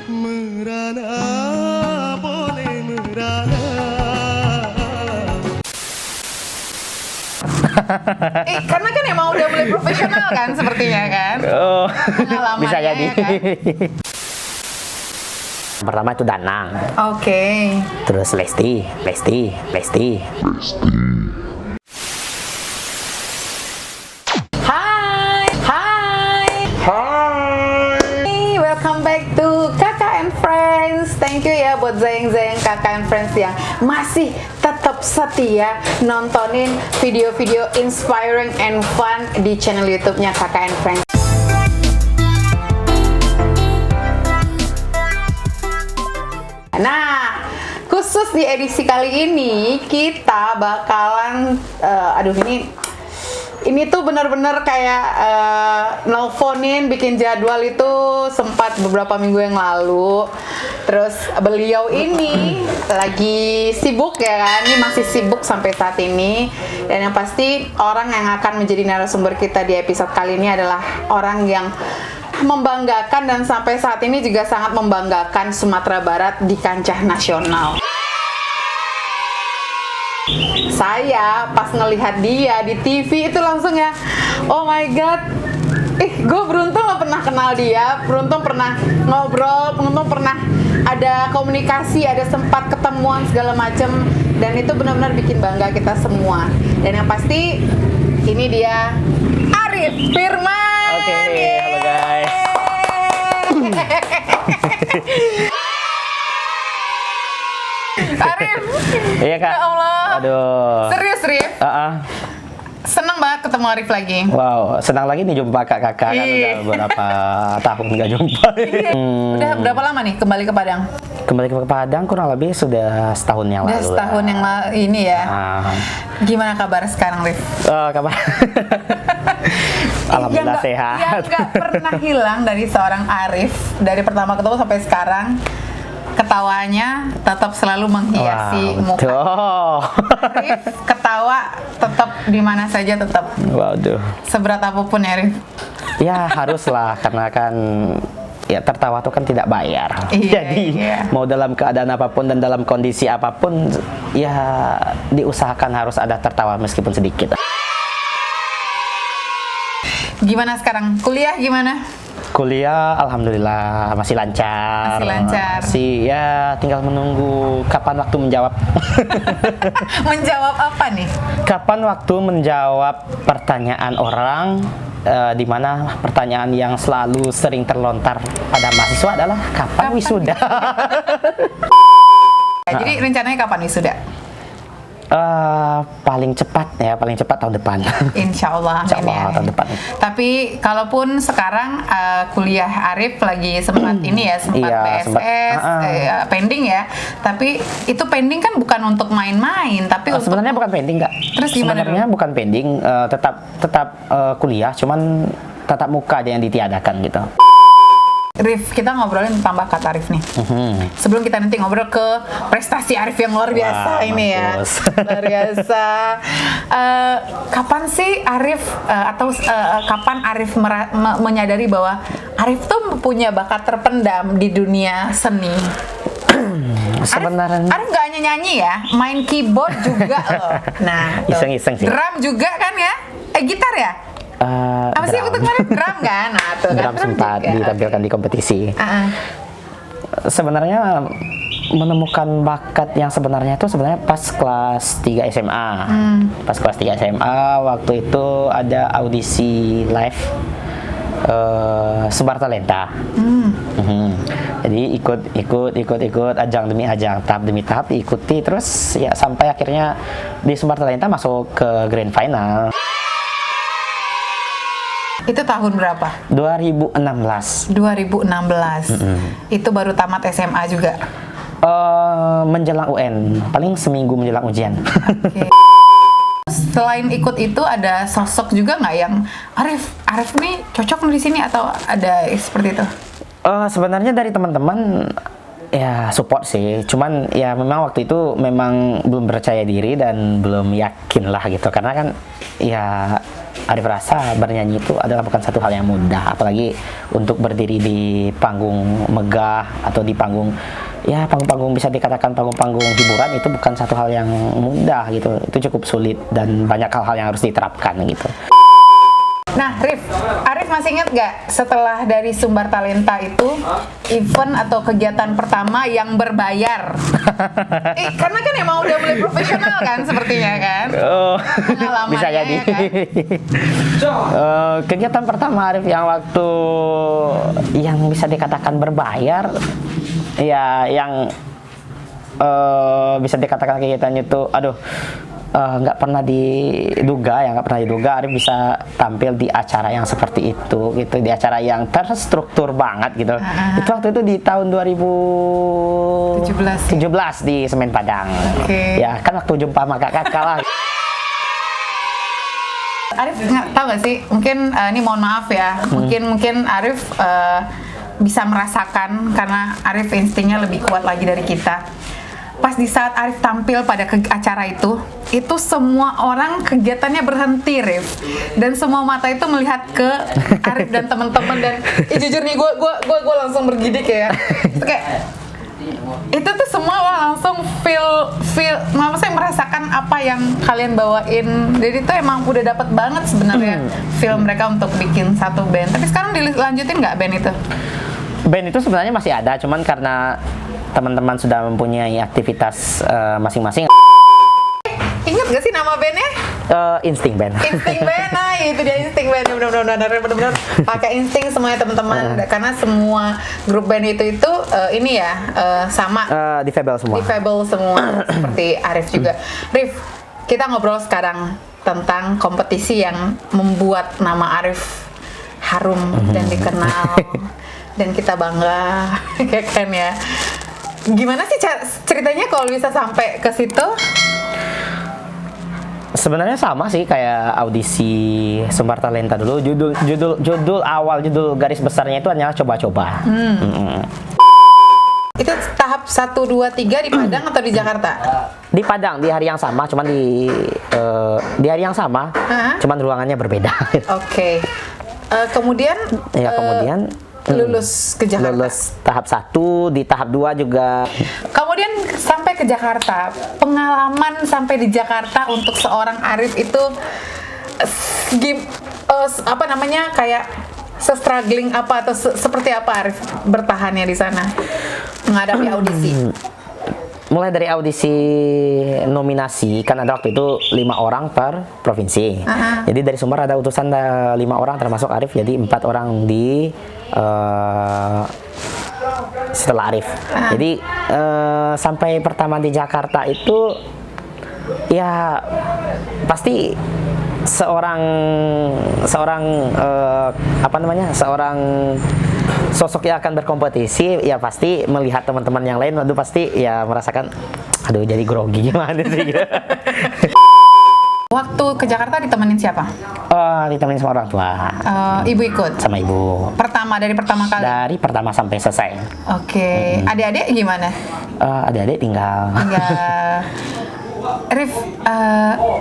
Merana boleh merana. Karena kan emang udah mulai profesional kan sepertinya kan. Oh, Pengalamannya bisa jadi. ya kan? Pertama itu Danang, Oke. terus Lesti. Hai. Hey, welcome back to Kakak and Friends. Thank you ya buat Zeng Kakak and Friends yang masih tetap setia nontonin video-video inspiring and fun di channel YouTube-nya Kakak and Friends. Nah, khusus di edisi kali ini kita bakalan ini tuh bener-bener kayak nelponin bikin jadwal itu sempat beberapa minggu yang lalu. Terus beliau ini lagi sibuk ya kan, ini masih sibuk sampai saat ini. Dan yang pasti orang yang akan menjadi narasumber kita di episode kali ini adalah orang yang membanggakan dan sampai saat ini juga sangat membanggakan Sumatera Barat di kancah nasional. Saya pas ngelihat dia di TV itu langsung ya, oh my god, gue beruntung pernah kenal dia, beruntung pernah ngobrol, beruntung pernah ada komunikasi, ada sempat ketemuan segala macem, dan itu benar-benar bikin bangga kita semua. Dan yang pasti ini dia Arif Firman. Oke, halo guys. Arif. Iya kak. Ya Allah. Aduh. Serius Rif? Senang banget ketemu Arif lagi. Wow, senang lagi nih jumpa kakak kan udah beberapa tahun nggak jumpa. Udah berapa lama nih kembali ke Padang? Kembali ke Padang kurang lebih sudah setahun yang Udah lalu. setahun yang ini ya. Gimana kabar sekarang Rif? Kabar. Alhamdulillah sehat. Yang nggak pernah hilang dari seorang Arif dari pertama ketemu sampai sekarang. Ketawanya tetap selalu menghiasi muka. Betul. Arif ketawa tetap di mana saja tetap. Waduh. Seberat apapun ya Arif. Ya haruslah karena kan ya tertawa itu kan tidak bayar. Jadi mau dalam keadaan apapun dan dalam kondisi apapun ya diusahakan harus ada tertawa meskipun sedikit. Gimana sekarang? Kuliah gimana? Kuliah alhamdulillah masih lancar. Masih lancar. Masih ya tinggal menunggu kapan waktu menjawab. Menjawab apa nih? Kapan waktu menjawab pertanyaan orang, di mana pertanyaan yang selalu sering terlontar pada mahasiswa adalah kapan wisuda? Jadi rencananya kapan wisuda? Paling cepat tahun depan. Insya Allah, tahun depan. Tapi kalaupun sekarang kuliah Arif lagi sempat ini ya, sempat PSS, pending ya. Tapi itu pending kan bukan untuk main-main, tapi sebenarnya bukan pending kak. Terus gimana? Sebenarnya bukan pending, tetap kuliah, cuman tatap muka aja yang ditiadakan gitu. Rif, kita ngobrolin tentang bakat Arif nih. Sebelum kita nanti ngobrol ke prestasi Arif yang luar biasa ini mampus. Ya, luar biasa. Kapan sih Arif kapan Arif menyadari bahwa Arif tuh punya bakat terpendam di dunia seni? Sebenarnya Arif nggak hanya nyanyi ya, main keyboard juga loh. Nah, iseng-iseng sih. Drum juga kan ya? Gitar ya? Apa sih waktu kemarin drum kan? Nah, tuh kan drum sempat ditampilkan di kompetisi. Sebenarnya menemukan bakat yang sebenarnya itu sebenarnya pas kelas 3 SMA. Pas kelas 3 SMA waktu itu ada audisi live Sebar Talenta. Jadi ikut ajang demi ajang, tahap demi tahap diikuti terus ya sampai akhirnya di Sebar Talenta masuk ke grand final. Itu tahun berapa? 2016. Itu baru tamat SMA juga? Menjelang UN, paling seminggu menjelang ujian. Okay. Selain ikut itu ada sosok juga nggak yang Arif nih cocok di sini atau ada seperti itu? Sebenarnya dari teman-teman Ya support sih, cuman ya memang waktu itu memang belum percaya diri dan belum yakin lah gitu, karena kan ya Arif rasa bernyanyi itu adalah bukan satu hal yang mudah, apalagi untuk berdiri di panggung megah atau di panggung, ya panggung-panggung bisa dikatakan panggung-panggung hiburan, itu bukan satu hal yang mudah gitu, itu cukup sulit dan banyak hal-hal yang harus diterapkan gitu. Nah, Arif masih ingat gak setelah dari Sumbar Talenta itu event atau kegiatan pertama yang berbayar? Karena kan emang udah mulai profesional kan sepertinya kan? Oh, Pengalamannya bisa jadi. ya kan? Kegiatan pertama Arif yang waktu yang bisa dikatakan berbayar, ya yang bisa dikatakan kegiatan itu, aduh, nggak pernah diduga Arif bisa tampil di acara yang seperti itu gitu, di acara yang terstruktur banget gitu. Itu waktu itu di tahun 2017 di Semen Padang. Ya kan waktu jumpa sama kakak kalah. Arif tahu gak sih, mungkin ini mohon maaf ya, mungkin Arif bisa merasakan karena Arif instingnya lebih kuat lagi dari kita. Pas di saat Arif tampil pada acara itu semua orang kegiatannya berhenti, Rif, dan semua mata itu melihat ke Arif dan teman-teman, dan jujur nih gue langsung bergidik ya. Itu tuh semua orang langsung feel maksudnya merasakan apa yang kalian bawain. Jadi itu emang udah dapat banget sebenarnya feel mereka untuk bikin satu band. Tapi sekarang dilanjutin nggak band itu? Band itu sebenarnya masih ada, cuman karena teman-teman sudah mempunyai aktivitas masing-masing. Ingat gak sih nama bandnya? Insting Band. Insting Band, nah itu dia Insting Band, benar-benar pakai insting semuanya teman-teman, karena semua grup band itu ini ya sama. Difabel semua. Seperti Arif juga. Rif, kita ngobrol sekarang tentang kompetisi yang membuat nama Arif harum dan dikenal dan kita bangga, kayak kan ya. Gimana sih ceritanya kalau bisa sampai ke situ? Sebenarnya sama sih kayak audisi Sumbar Talenta dulu. Judul garis besarnya itu hanyalah coba-coba. Itu tahap 1, 2, 3 di Padang atau di Jakarta? Di Padang, di hari yang sama, cuman di hari yang sama, cuman ruangannya berbeda. Oke. Kemudian lulus ke Jakarta. Lulus tahap 1, di tahap 2 juga. Kemudian sampai ke Jakarta. Pengalaman sampai di Jakarta untuk seorang Arif itu kayak se-struggling apa atau seperti apa Arif bertahannya di sana menghadapi audisi? Mulai dari audisi nominasi, kan ada waktu itu 5 orang per provinsi. Jadi dari Sumbar ada utusan 5 orang termasuk Arif, jadi 4 orang di setelah Arif. Jadi sampai pertama di Jakarta itu ya pasti seorang sosok yang akan berkompetisi ya pasti melihat teman-teman yang lain, lalu pasti ya merasakan aduh jadi grogi gimana sih gitu. Waktu ke Jakarta ditemenin siapa? Ditemenin sama orang tua. Ibu ikut? Sama ibu. Dari pertama kali? Dari pertama sampai selesai. Oke. Adik-adik gimana? Adik-adik tinggal. Rif,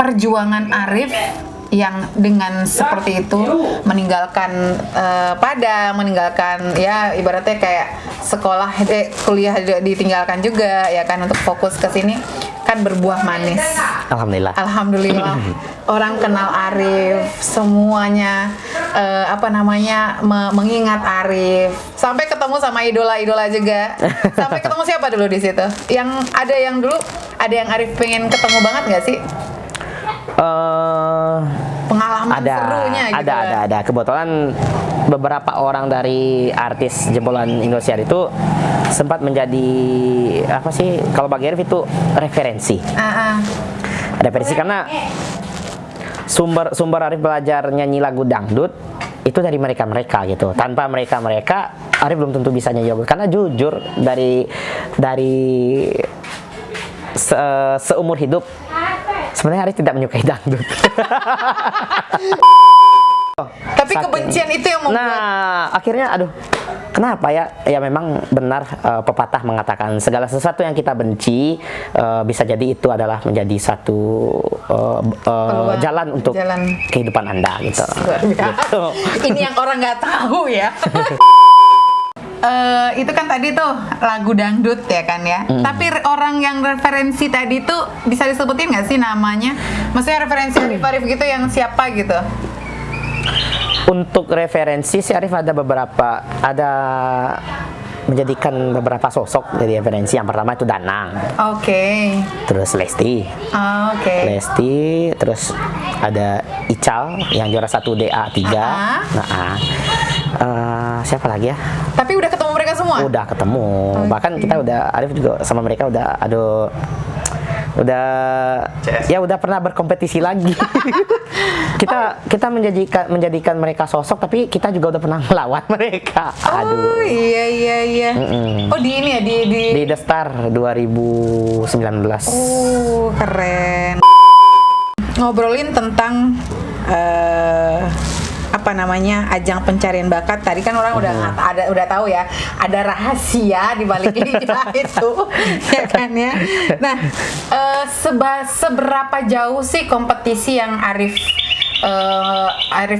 perjuangan Arif yang dengan seperti itu meninggalkan Padang, meninggalkan ya ibaratnya kayak sekolah, kuliah ditinggalkan juga ya kan untuk fokus ke sini kan berbuah manis. Alhamdulillah. Orang kenal Arif, semuanya mengingat Arif. Sampai ketemu sama idola-idola juga. Sampai ketemu siapa dulu di situ? Yang Arif pengen ketemu banget nggak sih? Pengalaman serunya gitu. Ada. Kebetulan beberapa orang dari artis jebolan Indosiar itu sempat menjadi kalau bagi Arif itu referensi. Referensi karena sumber Arif belajar nyanyi lagu dangdut itu dari mereka gitu. Tanpa mereka Arif belum tentu bisa nyanyi lagu, karena jujur dari seumur hidup sebenarnya Arif tidak menyukai dangdut. Tapi kebencian itu yang membuat. Nah, akhirnya aduh, kenapa ya? Ya memang benar pepatah mengatakan segala sesuatu yang kita benci bisa jadi itu adalah menjadi satu jalan untuk kehidupan Anda gitu. Gitu. Ini yang orang nggak tahu ya. Itu kan tadi tuh lagu dangdut ya kan ya. Tapi orang yang referensi tadi tuh bisa disebutin nggak sih namanya? Maksudnya referensi Arif gitu yang siapa gitu? Untuk referensi si Arif ada menjadikan beberapa sosok dari referensi. Yang pertama itu Danang. Oke. Terus Lesti. Oke. Lesti, terus ada Ical yang juara 1 DA3. Siapa lagi ya? Tapi udah ketemu mereka semua? Udah ketemu. Bahkan kita Arif juga sama mereka udah pernah berkompetisi lagi. kita menjadikan mereka sosok, tapi kita juga udah pernah melawan mereka. Oh iya. Oh di ini ya di The Star 2019. Keren. Ngobrolin tentang ajang pencarian bakat. Tadi kan orang udah tahu ya, ada rahasia di balik lidah itu, ya kan ya. Nah, seberapa jauh sih kompetisi yang Arif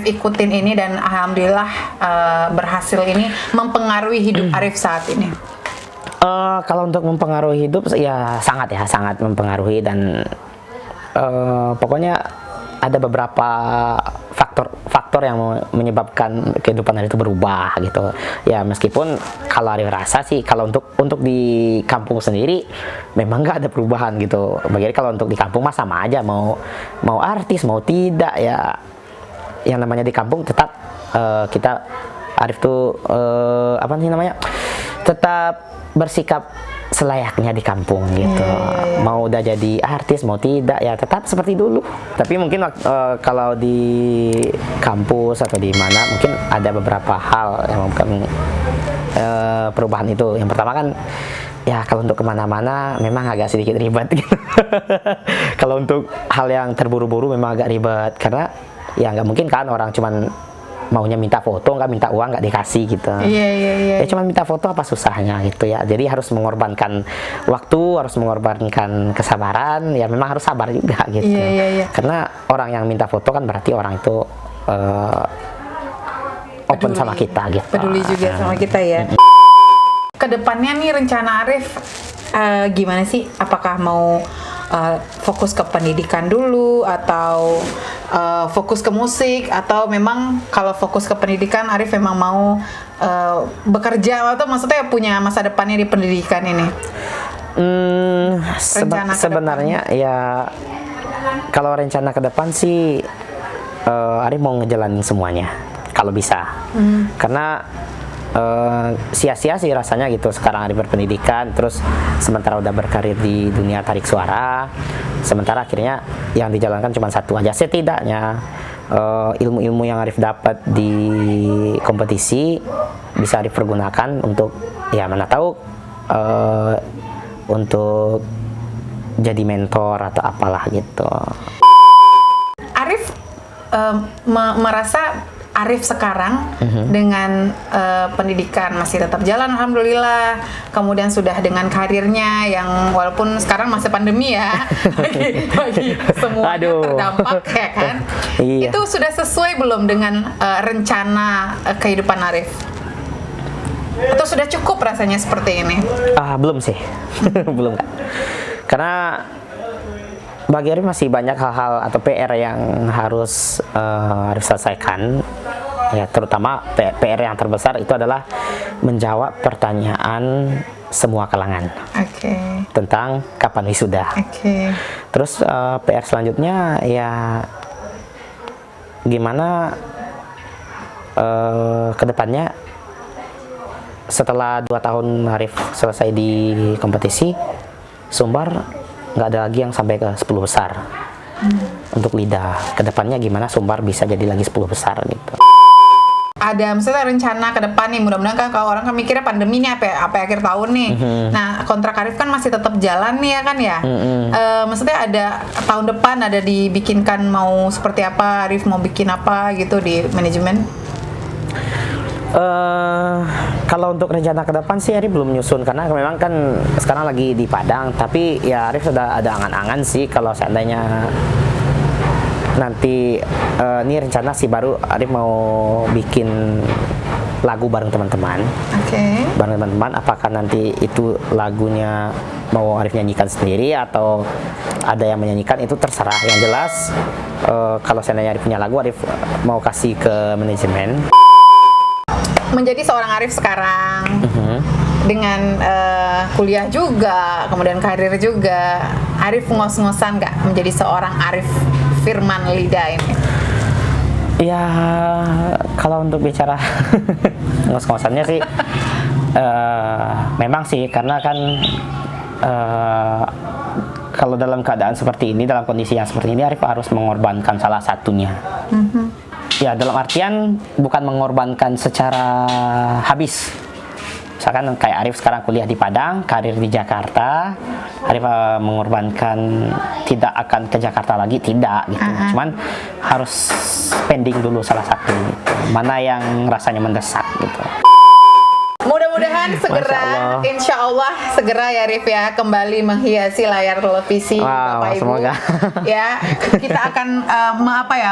ikutin ini dan alhamdulillah berhasil ini mempengaruhi hidup Arif saat ini? Kalau untuk mempengaruhi hidup ya sangat mempengaruhi dan pokoknya ada beberapa faktor yang menyebabkan kehidupan Arif itu berubah gitu. Ya meskipun kalau Arif rasa sih kalau untuk di kampung sendiri memang nggak ada perubahan gitu. Bagi kalau untuk di kampung mah sama aja, mau artis mau tidak ya. Yang namanya di kampung tetap kita Arif tuh tetap bersikap selayaknya di kampung gitu. Mau udah jadi artis mau tidak ya tetap seperti dulu. Tapi mungkin kalau di kampus atau di mana mungkin ada beberapa hal yang bukan perubahan itu. Yang pertama kan ya kalau untuk kemana-mana memang agak sedikit ribet gitu. Kalau untuk hal yang terburu-buru memang agak ribet karena ya nggak mungkin kan orang cuman maunya minta foto, nggak minta uang, nggak dikasih gitu. Iya. Ya cuma minta foto apa susahnya gitu ya. Jadi harus mengorbankan waktu, harus mengorbankan kesabaran. Ya memang harus sabar juga gitu. Iya. Karena orang yang minta foto kan berarti orang itu open sama kita gitu. Peduli juga sama kita ya. Kedepannya nih rencana Arif gimana sih? Apakah mau fokus ke pendidikan dulu atau fokus ke musik, atau memang kalau fokus ke pendidikan Arif memang mau bekerja atau maksudnya punya masa depannya di pendidikan ini? Sebenarnya ya kalau rencana ke depan sih Arif mau ngejalanin semuanya kalau bisa. Karena sia-sia sih rasanya gitu sekarang Arif berpendidikan terus sementara udah berkarir di dunia tarik suara, sementara akhirnya yang dijalankan cuma satu aja. Setidaknya ilmu-ilmu yang Arif dapat di kompetisi bisa Arif pergunakan untuk ya mana tahu untuk jadi mentor atau apalah gitu. Arif merasa Arif sekarang dengan pendidikan masih tetap jalan alhamdulillah, kemudian sudah dengan karirnya yang walaupun sekarang masih pandemi ya bagi semuanya terdampak ya kan. Iya. Itu sudah sesuai belum dengan rencana kehidupan Arif? Atau sudah cukup rasanya seperti ini? Belum sih. Belum Kak. Karena bagi Arif masih banyak hal-hal atau PR yang harus Arif selesaikan. Ya, terutama PR yang terbesar itu adalah menjawab pertanyaan semua kalangan tentang kapan wisuda. Terus PR selanjutnya ya gimana kedepannya setelah 2 tahun Arif selesai di kompetisi, Sumbar nggak ada lagi yang sampai ke 10 besar. Untuk lidah kedepannya gimana Sumbar bisa jadi lagi 10 besar gitu. ada misalnya rencana ke depan nih, mudah-mudahan kan kalau orang kan mikirnya pandemi nih apa ya, akhir tahun nih. Nah, kontrak Arif kan masih tetap jalan nih ya kan ya. Maksudnya ada tahun depan ada dibikinkan mau seperti apa, Arif mau bikin apa gitu di manajemen? Kalau untuk rencana ke depan sih Arif belum nyusun karena memang kan sekarang lagi di Padang, tapi ya Arif sudah ada angan-angan sih kalau seandainya nanti ini rencana sih baru Arif mau bikin lagu bareng teman-teman. Oke. Bareng teman-teman, apakah nanti itu lagunya mau Arif nyanyikan sendiri atau ada yang menyanyikan, itu terserah. Yang jelas kalau seandainya Arif punya lagu, Arif mau kasih ke manajemen. Menjadi seorang Arif sekarang dengan kuliah juga, kemudian karir juga, Arif ngos-ngosan nggak menjadi seorang Arif Firman Lida ini? Ya, kalau untuk bicara ngos-ngosannya sih, memang sih karena kan kalau dalam keadaan seperti ini, dalam kondisi yang seperti ini, Arif harus mengorbankan salah satunya. Ya, dalam artian bukan mengorbankan secara habis. Misalkan kayak Arif sekarang kuliah di Padang, karir di Jakarta, Arif mengorbankan tidak akan ke Jakarta lagi, tidak gitu. Cuman harus pending dulu salah satu gitu. Mana yang rasanya mendesak gitu. Mudah-mudahan segera, insya Allah segera ya Arif ya, kembali menghiasi layar televisi Bapak Ibu. Semoga. Ya, kita akan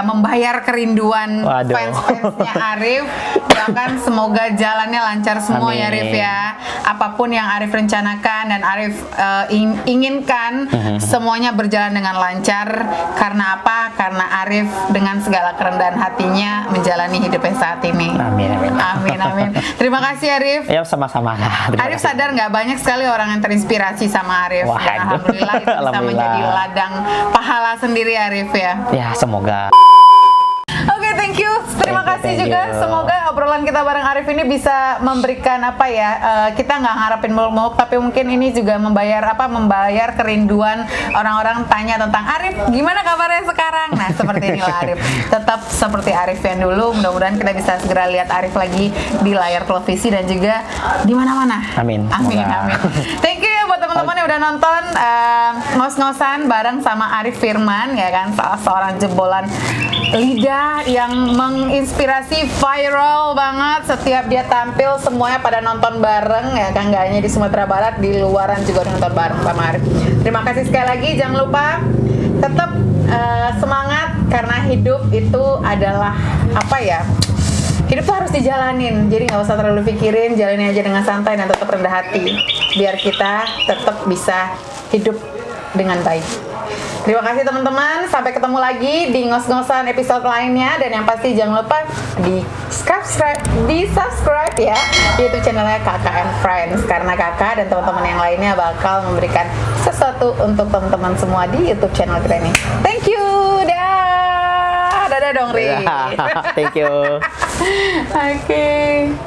membayar kerinduan Waduh. fans-fansnya Arif. Doakan semoga jalannya lancar semua. Amin. Ya Arif ya. Apapun yang Arif rencanakan dan Arif inginkan, semuanya berjalan dengan lancar. Karena apa? Karena Arif dengan segala kerendahan hatinya menjalani hidupnya saat ini. Amin, amin. Amin, amin. Terima kasih Arif. Ya, sama-sama. Arif sadar nggak banyak sekali orang yang terinspirasi sama Arif. Wah, Dan alhamdulillah itu bisa alhamdulillah. menjadi ladang pahala sendiri Arif ya. Ya, semoga. Oke, thank you. Terima kasih Thank juga. you. Semoga obrolan kita bareng Arif ini bisa memberikan kita nggak ngarepin muluk-muluk, tapi mungkin ini juga membayar kerinduan orang-orang tanya tentang Arif, gimana kabarnya sekarang? Nah, seperti inilah Arif. Tetap seperti Arif yang dulu. Mudah-mudahan kita bisa segera lihat Arif lagi di layar televisi dan juga di mana-mana. Amin. Amin, Semoga. amin. Thank you ya buat teman-teman yang udah nonton ngos-ngosan bareng sama Arif Firman ya kan, salah seorang jebolan lidah yang menginspirasi, viral banget. Setiap dia tampil semuanya pada nonton bareng ya kan, nggak hanya di Sumatera Barat, di luaran juga nonton bareng sama Arif. Terima kasih sekali lagi. Jangan lupa tetap semangat karena hidup itu adalah hidup tuh harus dijalanin, jadi nggak usah terlalu pikirin, jalanin aja dengan santai dan tetap rendah hati, biar kita tetap bisa hidup dengan baik. Terima kasih teman-teman, sampai ketemu lagi di ngos-ngosan episode lainnya, dan yang pasti jangan lupa di subscribe ya YouTube channelnya Kakak and Friends, karena kakak dan teman-teman yang lainnya bakal memberikan sesuatu untuk teman-teman semua di YouTube channel kita ini. Thank you, dadah dong Ri. Thank you. Oke.